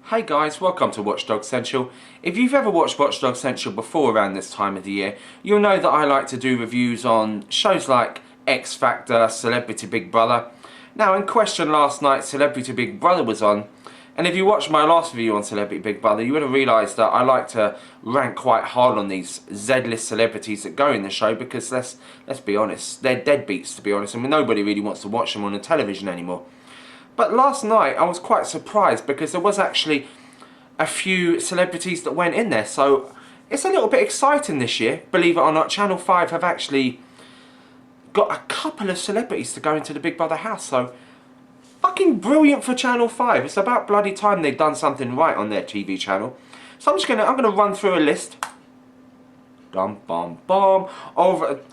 Hey guys, welcome to Watchdog Central. If you've ever watched Watchdog Central before around this time of the year, you'll know that I like to do reviews on shows like X Factor, Celebrity Big Brother. Now in question last night, Celebrity Big Brother was on, and if you watched my last review on Celebrity Big Brother, you would have realised that I like to rank quite hard on these Z-list celebrities that go in the show because let's be honest, they're deadbeats to be honest, and nobody really wants to watch them on the television anymore. But last night I was quite surprised because there was actually a few celebrities that went in there. So it's a little bit exciting this year. Believe it or not, Channel 5 have actually got a couple of celebrities to go into the Big Brother house. So fucking brilliant for Channel 5. It's about bloody time they've done something right on their TV channel. So I'm gonna run through a list. Of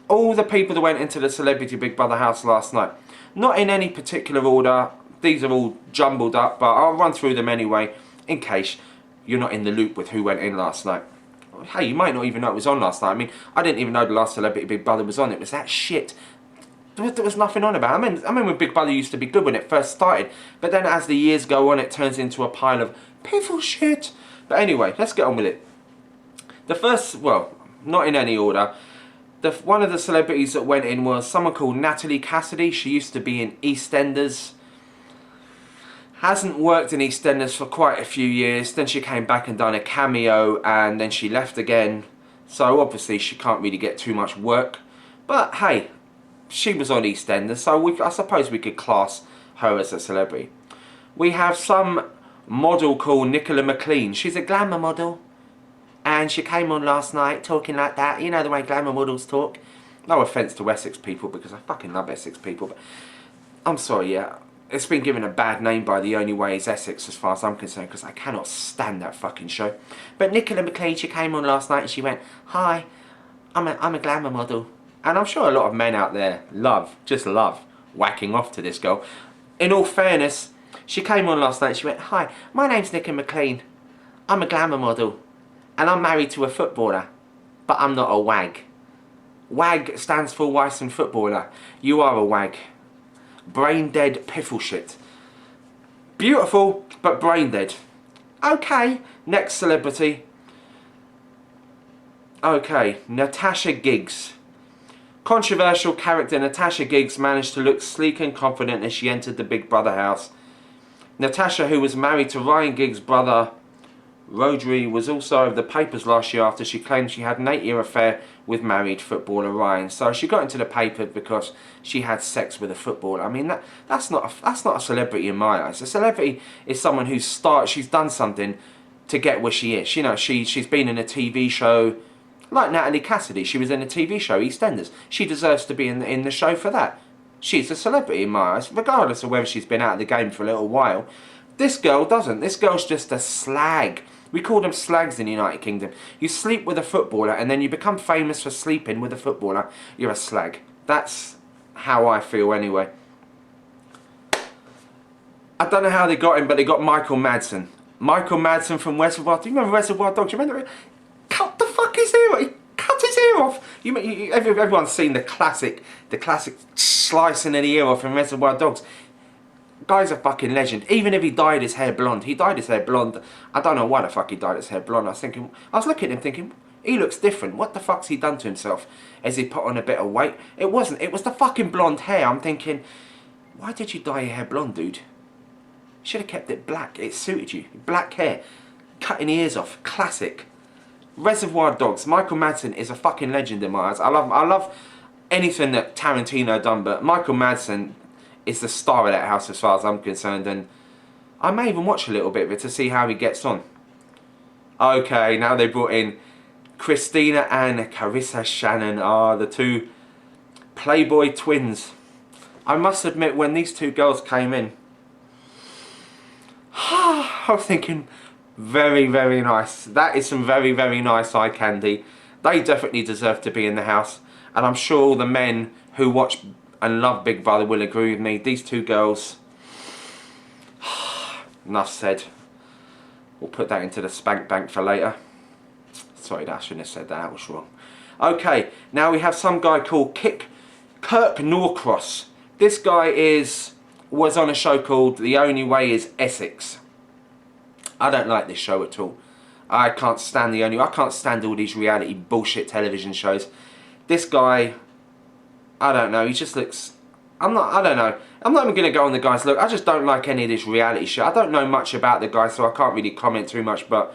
all the people that went into the Celebrity Big Brother house last night. Not in any particular order. These are all jumbled up, but I'll run through them anyway, in case you're not in the loop with who went in last night. Hey, you might not even know it was on last night. I mean, I didn't even know the last Celebrity Big Brother was on. It was that shit. There was nothing on about it. I mean when Big Brother used to be good when it first started, but then as the years go on, it turns into a pile of piffle shit. But anyway, let's get on with it. The first, well, not in any order, one of the celebrities that went in was someone called Natalie Cassidy. She used to be in EastEnders. Hasn't worked in EastEnders for quite a few years. Then she came back and done a cameo, and then she left again. So obviously she can't really get too much work. But hey, she was on EastEnders, so I suppose we could class her as a celebrity. We have some model called Nicola McLean. She's a glamour model, and she came on last night talking like that. You know the way glamour models talk. No offence to Essex people, because I fucking love Essex people, but I'm sorry, yeah. It's been given a bad name by The Only Way is Essex as far as I'm concerned, because I cannot stand that fucking show. But Nicola McLean, she came on last night and she went, "Hi, I'm a glamour model." And I'm sure a lot of men out there just love whacking off to this girl. In all fairness, she came on last night and she went, "Hi, my name's Nicola McLean. I'm a glamour model. And I'm married to a footballer. But I'm not a wag." WAG stands for Wife and Footballer. You are a wag. Brain dead piffle shit. Beautiful, but brain dead. Okay, next celebrity. Okay, Natasha Giggs. Controversial character Natasha Giggs managed to look sleek and confident as she entered the Big Brother house. Natasha, who was married to Ryan Giggs' brother Rodri, was also over the papers last year after she claimed she had an 8-year affair with married footballer Ryan. So she got into the paper because she had sex with a footballer. I mean, that's not a celebrity in my eyes. A celebrity is someone she's done something to get where she is. You know, she's been in a TV show like Natalie Cassidy. She was in a TV show, EastEnders. She deserves to be in the show for that. She's a celebrity in my eyes, regardless of whether she's been out of the game for a little while. This girl doesn't. This girl's just a slag. We call them slags in the United Kingdom. You sleep with a footballer and then you become famous for sleeping with a footballer. You're a slag. That's how I feel anyway. I don't know how they got him, but they got Michael Madsen. Michael Madsen from Reservoir. Do you remember Reservoir Dogs? Do you remember? Cut the fuck his ear off. He cut his ear off. Everyone's seen the classic slicing of the ear off in Reservoir Dogs. Guy's a fucking legend. Even if he dyed his hair blonde. He dyed his hair blonde. I don't know why the fuck he dyed his hair blonde. I was looking at him thinking, he looks different. What the fuck's he done to himself? Has he put on a bit of weight? It wasn't. It was the fucking blonde hair. I'm thinking, why did you dye your hair blonde, dude? You should have kept it black. It suited you. Black hair. Cutting ears off. Classic. Reservoir Dogs. Michael Madsen is a fucking legend in my eyes. I love anything that Tarantino done, but Michael Madsen is the star of that house as far as I'm concerned, and I may even watch a little bit of it to see how he gets on. Okay, now they brought in Christina and Carissa Shannon, the two Playboy twins. I must admit, when these two girls came in, I was thinking, very, very nice. That is some very, very nice eye candy. They definitely deserve to be in the house, and I'm sure all the men who watch and love Big Brother will agree with me. These two girls, enough said. We'll put that into the spank bank for later. Sorry, I shouldn't have said that. That was wrong. Okay, now we have some guy called Kirk Norcross. This guy was on a show called The Only Way is Essex. I don't like this show at all. I can't stand I can't stand all these reality bullshit television shows. This guy, I don't know, he just looks, I don't know. I'm not even going to go on the guy's look. I just don't like any of this reality shit. I don't know much about the guy, so I can't really comment too much, but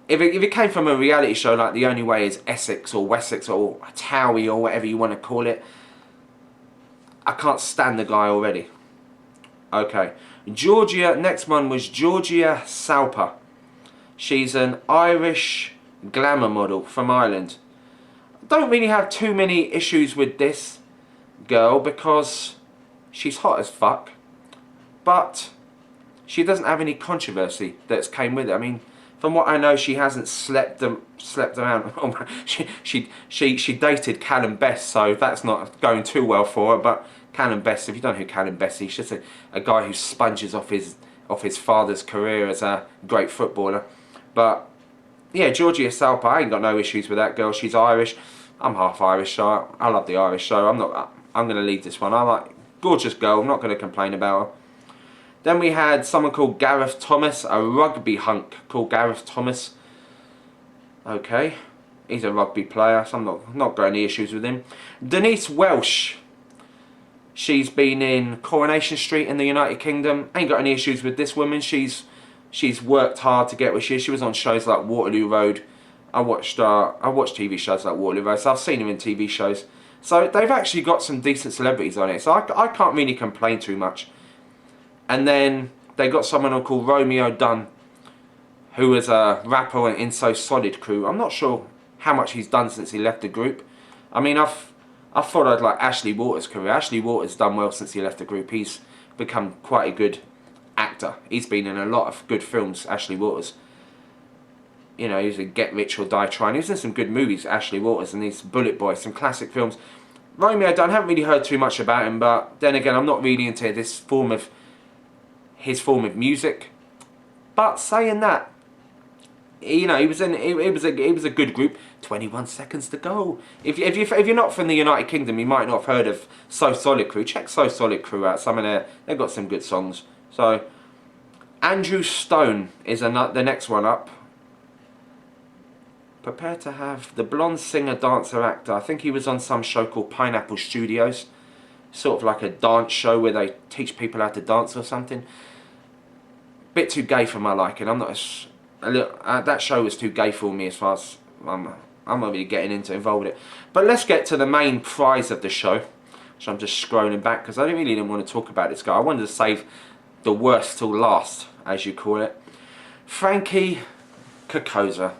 if it came from a reality show like The Only Way is Essex or Wessex or Towie or whatever you want to call it, I can't stand the guy already. Okay. Georgia, next one was Georgia Salpa. She's an Irish glamour model from Ireland. I don't really have too many issues with this girl because she's hot as fuck, but she doesn't have any controversy that's came with it. I mean, from what I know, she hasn't slept around. She dated Callum Best, so that's not going too well for her. But Callum Best, if you don't know who Callum Best is, he's just a guy who sponges off his father's career as a great footballer. But yeah, Georgia Salpa, I ain't got no issues with that girl. She's Irish. I'm half Irish, so I love the Irish. So I'm going to leave this one. I like gorgeous girl. I'm not going to complain about her. Then we had someone called Gareth Thomas, a rugby hunk called Gareth Thomas. Okay, he's a rugby player, so I'm not got any issues with him. Denise Welsh, she's been in Coronation Street in the United Kingdom. Ain't got any issues with this woman. She's worked hard to get where she is. She was on shows like Waterloo Road. I watched TV shows like Waterloo Road, so I've seen her in TV shows. So they've actually got some decent celebrities on it, so I can't really complain too much. And then they got someone called Romeo Dunn, who is a rapper in So Solid crew. I'm not sure how much he's done since he left the group. I mean, I've followed like Ashley Waters' career. Ashley Waters done well since he left the group. He's become quite a good actor. He's been in a lot of good films, Ashley Waters. You know, he's in Get Rich or Die Trying. He's in some good movies, Ashley Waters, and he's Bullet Boy, some classic films. Romeo Dunn, I haven't really heard too much about him, but then again, I'm not really into his form of music. But saying that, you know, it was a good group. 21 seconds to go. If you're not from the United Kingdom, you might not have heard of So Solid Crew. Check So Solid Crew out. They've got some good songs. So Andrew Stone is the next one up. Prepare to have the blonde singer, dancer, actor. I think he was on some show called Pineapple Studios, sort of like a dance show where they teach people how to dance or something. Bit too gay for my liking. I'm not that show was too gay for me as far as I'm not really getting involved with it. But let's get to the main prize of the show. So I'm just scrolling back because I really didn't want to talk about this guy. I wanted to save the worst till last, as you call it. Frankie Cocozza.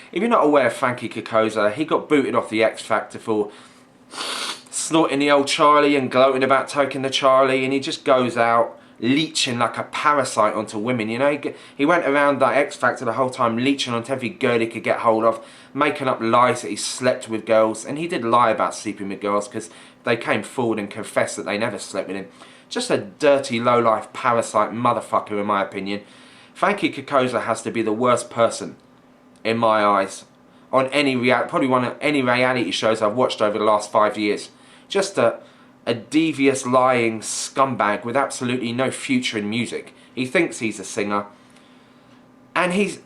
If you're not aware of Frankie Cocozza, he got booted off the X Factor for snorting the old Charlie and gloating about taking the Charlie, and he just goes out leeching like a parasite onto women. You know, he went around that X Factor the whole time leeching onto every girl he could get hold of, making up lies that he slept with girls, and he did lie about sleeping with girls because they came forward and confessed that they never slept with him. Just a dirty, low-life parasite motherfucker in my opinion. Frankie Cocozza has to be the worst person in my eyes on any reality shows I've watched over the last 5 years. Just a devious, lying scumbag with absolutely no future in music. He thinks he's a singer, and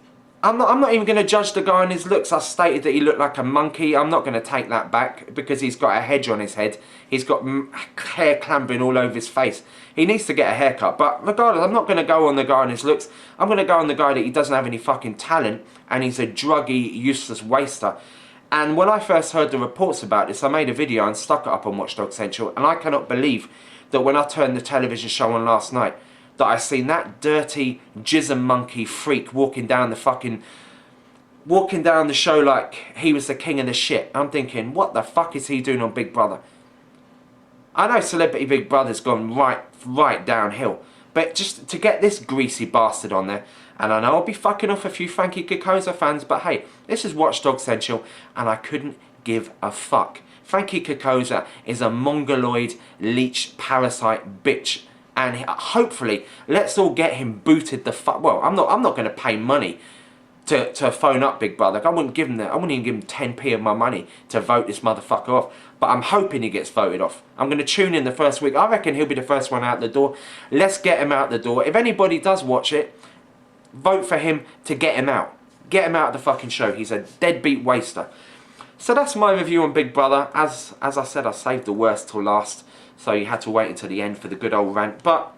I'm not even going to judge the guy on his looks. I stated that he looked like a monkey. I'm not going to take that back because he's got a hedge on his head. He's got hair clambering all over his face. He needs to get a haircut. But regardless, I'm not going to go on the guy on his looks. I'm going to go on the guy that he doesn't have any fucking talent and he's a druggy, useless waster. And when I first heard the reports about this, I made a video and stuck it up on Watchdog Central, and I cannot believe that when I turned the television show on last night, that I seen that dirty jism monkey freak walking down the show like he was the king of the shit. I'm thinking, what the fuck is he doing on Big Brother? I know Celebrity Big Brother's gone right downhill, but just to get this greasy bastard on there, and I know I'll be fucking off a few Frankie Cocozza fans, but hey, this is Watchdog Central, and I couldn't give a fuck. Frankie Cocozza is a mongoloid, leech, parasite bitch, and hopefully, let's all get him booted the fuck. Well, I'm not going to pay money to phone up Big Brother. I wouldn't even give him 10p of my money to vote this motherfucker off. But I'm hoping he gets voted off. I'm going to tune in the first week. I reckon he'll be the first one out the door. Let's get him out the door. If anybody does watch it Vote for him to get him out. Get him out of the fucking show. He's a deadbeat waster. So that's my review on Big Brother. As I said, I saved the worst till last. So you had to wait until the end for the good old rant. But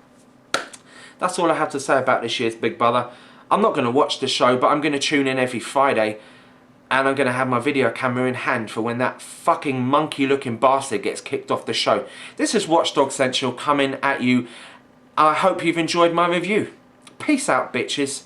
that's all I have to say about this year's Big Brother. I'm not going to watch the show, but I'm going to tune in every Friday. And I'm going to have my video camera in hand for when that fucking monkey looking bastard gets kicked off the show. This is Watchdog Central coming at you. I hope you've enjoyed my review. Peace out, bitches.